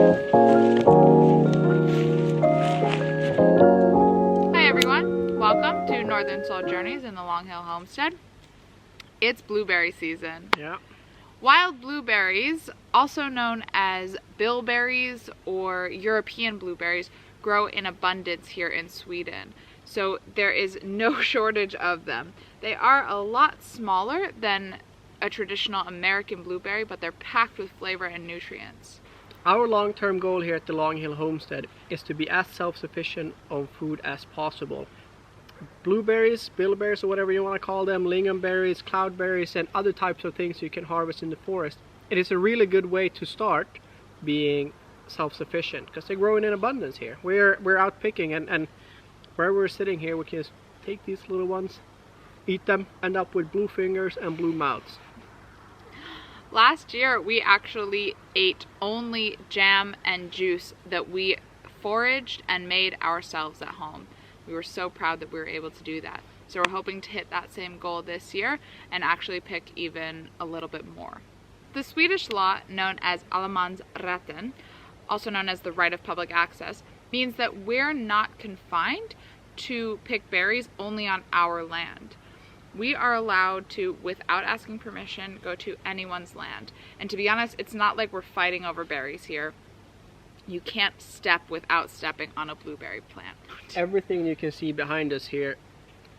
Hi everyone, welcome to Northern Soul Journeys in the Long Hill Homestead. It's blueberry season. Yeah. Wild blueberries, also known as bilberries or European blueberries, grow in abundance here in Sweden. So there is no shortage of them. They are a lot smaller than a traditional American blueberry, but they're packed with flavor and nutrients. Our long-term goal here at the Long Hill Homestead is to be as self-sufficient on food as possible. Blueberries, bilberries, or whatever you want to call them, lingonberries, cloudberries, and other types of things you can harvest in the forest. It is a really good way to start being self-sufficient because they're growing in abundance here. We're out picking, and where we're sitting here, we can just take these little ones, eat them, end up with blue fingers and blue mouths. Last year, we actually ate only jam and juice that we foraged and made ourselves at home. We were so proud that we were able to do that. So we're hoping to hit that same goal this year and actually pick even a little bit more. The Swedish law, known as allemansrätten, also known as the right of public access, means that we're not confined to pick berries only on our land. We are allowed to, without asking permission, go to anyone's land. And to be honest, it's not like we're fighting over berries here. You can't step without stepping on a blueberry plant. Everything you can see behind us here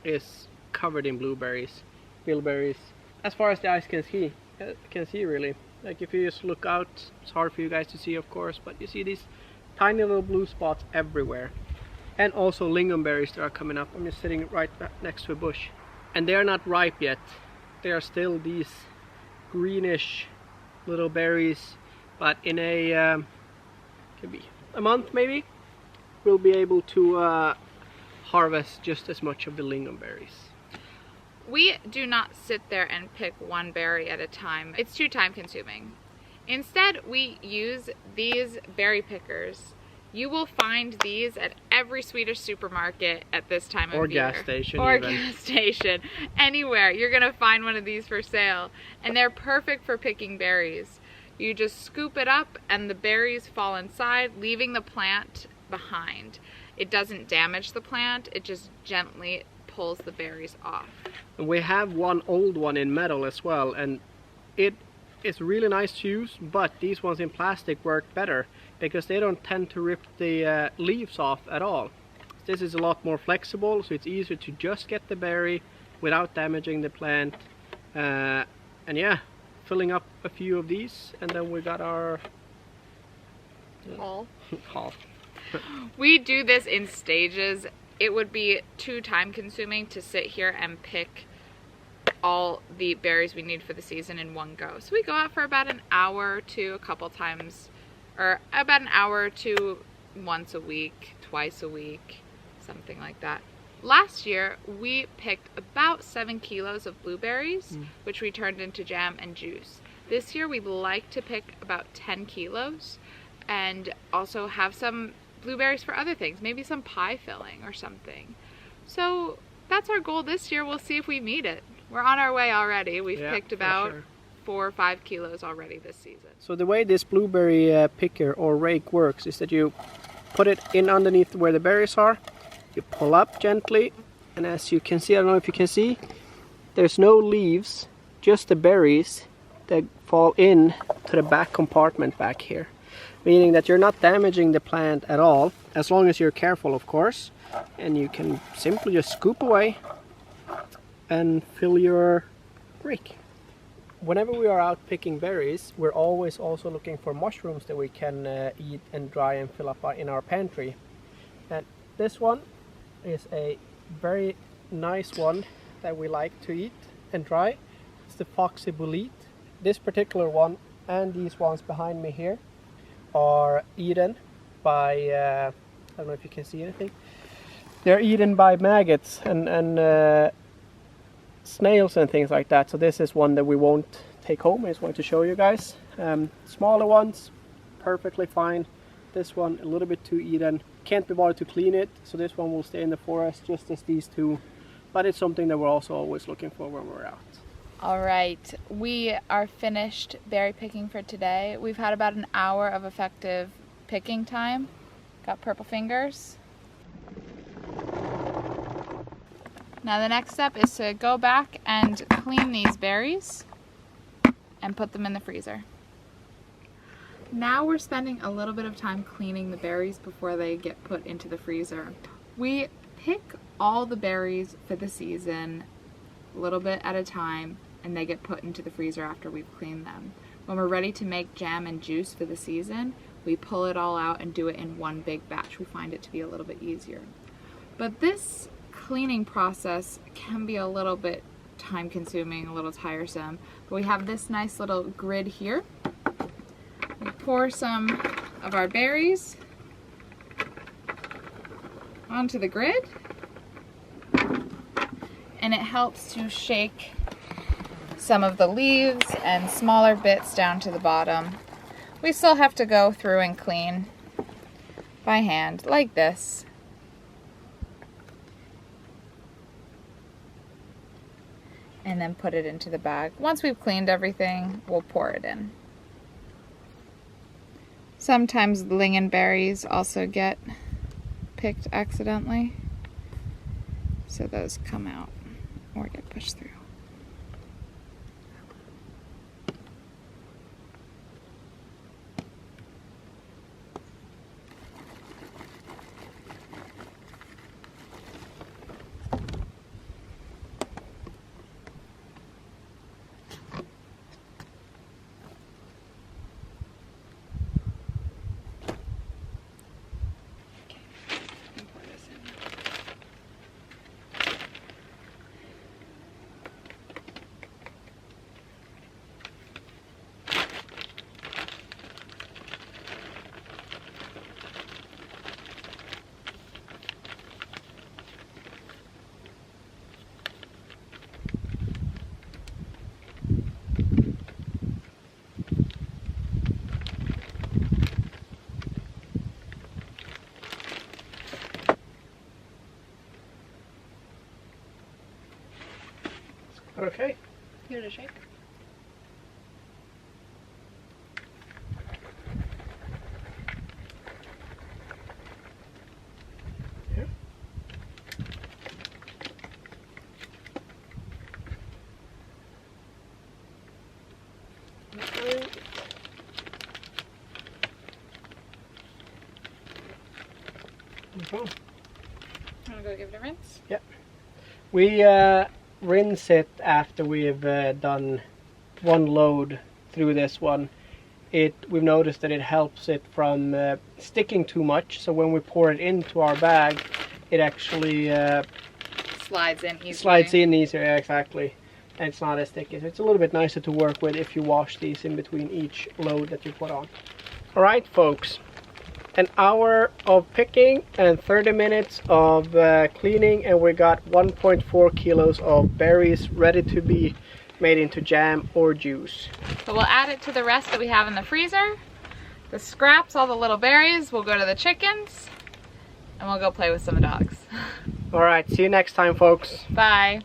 is covered in blueberries, bilberries, as far as the eyes can see really. Like if you just look out, it's hard for you guys to see of course, but you see these tiny little blue spots everywhere. And also lingonberries that are coming up. I'm just sitting right next to a bush. And they are not ripe yet. They are still these greenish little berries, but in a could be a month maybe, we'll be able to harvest just as much of the lingonberries. We do not sit there and pick one berry at a time. It's too time consuming. Instead, we use these berry pickers. You will find these at every Swedish supermarket at this time of year. Or gas station. Or gas station. Anywhere. You're going to find one of these for sale. And they're perfect for picking berries. You just scoop it up and the berries fall inside, leaving the plant behind. It doesn't damage the plant. It just gently pulls the berries off. And we have one old one in metal as well. And it is really nice to use, but these ones in plastic work better because they don't tend to rip the leaves off at all. This is a lot more flexible, so it's easier to just get the berry without damaging the plant. And yeah, filling up a few of these, and then we got our haul. haul. We do this in stages. It would be too time consuming to sit here and pick all the berries we need for the season in one go. So we go out for about an hour to a couple times, or about an hour to once a week, twice a week, something like that. Last year, we picked about 7 kilos of blueberries, which we turned into jam and juice. This year, we'd like to pick about 10 kilos and also have some blueberries for other things, maybe some pie filling or something. So that's our goal this year. We'll see if we meet it. We're on our way already. We've picked about 4 or 5 kilos already this season. So the way this blueberry picker or rake works is that you put it in underneath where the berries are, you pull up gently, and as you can see, I don't know if you can see, there's no leaves, just the berries that fall in to the back compartment back here. Meaning that you're not damaging the plant at all, as long as you're careful of course, and you can simply just scoop away and fill your rake. Whenever we are out picking berries, we're always also looking for mushrooms that we can eat and dry and fill up in our pantry. And this one is a very nice one that we like to eat and dry. It's the foxy bolete. This particular one and these ones behind me here are eaten by, I don't know if you can see anything. They're eaten by maggots and snails and things like that. So this is one that we won't take home. I just want to show you guys. Smaller ones, perfectly fine. This one a little bit too eaten. Can't be bothered to clean it, so this one will stay in the forest just as these two. But it's something that we're also always looking for when we're out. All right, we are finished berry picking for today. We've had about an hour of effective picking time. Got purple fingers. Now the next step is to go back and clean these berries and put them in the freezer. Now we're spending a little bit of time cleaning the berries before they get put into the freezer. We pick all the berries for the season a little bit at a time, and they get put into the freezer after we've cleaned them. When we're ready to make jam and juice for the season, we pull it all out and do it in one big batch. We find it to be a little bit easier. But this cleaning process can be a little bit time consuming, a little tiresome. But we have this nice little grid here. We pour some of our berries onto the grid, and it helps to shake some of the leaves and smaller bits down to the bottom. We still have to go through and clean by hand like this. And then put it into the bag. Once we've cleaned everything, we'll pour it in. Sometimes lingonberries also get picked accidentally, so those come out or get pushed through. Okay. Give it a shake. Yeah. Okay. Wanna go give it a rinse? Yeah. We rinse it after we've done one load through this one. We've noticed that it helps it from sticking too much, so when we pour it into our bag, it actually Slides in easily. slides in easier, yeah, exactly, and it's not as sticky. So it's a little bit nicer to work with if you wash these in between each load that you put on. Alright folks, an hour of picking and 30 minutes of cleaning, and we got 1.4 kilos of berries ready to be made into jam or juice. So we'll add it to the rest that we have in the freezer. The scraps, all the little berries, will go to the chickens, and we'll go play with some dogs. Alright, see you next time folks. Bye.